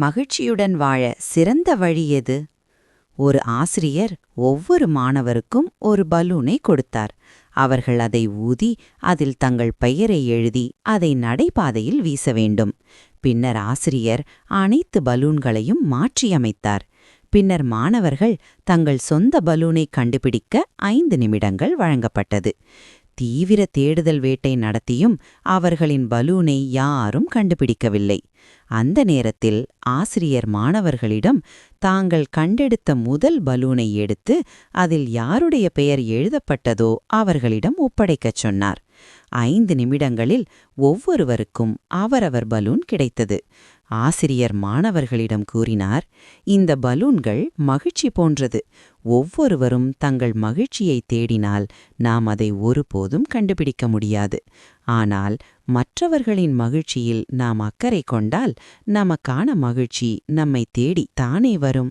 மகிழ்ச்சியுடன் வாழ சிறந்த வழி எது? ஒரு ஆசிரியர் ஒவ்வொரு மாணவருக்கும் ஒரு பலூனை கொடுத்தார். அவர்கள் அதை ஊதி அதில் தங்கள் பெயரை எழுதி அதை நடைபாதையில் வீச வேண்டும். பின்னர் ஆசிரியர் அனைத்து பலூன்களையும் மாற்றியமைத்தார். பின்னர் மாணவர்கள் தங்கள் சொந்த பலூனை கண்டுபிடிக்க 5 நிமிடங்கள் வழங்கப்பட்டது. தீவிர தேடுதல் வேட்டை நடத்தியும் அவர்களின் பலூனை யாரும் கண்டுபிடிக்கவில்லை. அந்த நேரத்தில் ஆசிரியர் மாணவர்களிடம் தாங்கள் கண்டெடுத்த முதல் பலூனை எடுத்து அதில் யாருடைய பெயர் எழுதப்பட்டதோ அவர்களிடம் ஒப்படைக்கச் சொன்னார். 5 நிமிடங்களில் ஒவ்வொருவருக்கும் அவரவர் பலூன் கிடைத்தது. ஆசிரியர் மாணவர்களிடம் கூறினார், இந்த பலூன்கள் மகிழ்ச்சி போன்றது. ஒவ்வொருவரும் தங்கள் மகிழ்ச்சியை தேடினால் நாம் அதை ஒருபோதும் கண்டுபிடிக்க முடியாது. ஆனால் மற்றவர்களின் மகிழ்ச்சியில் நாம் அக்கறை கொண்டால் நமக்கான மகிழ்ச்சி நம்மை தேடி தானே வரும்.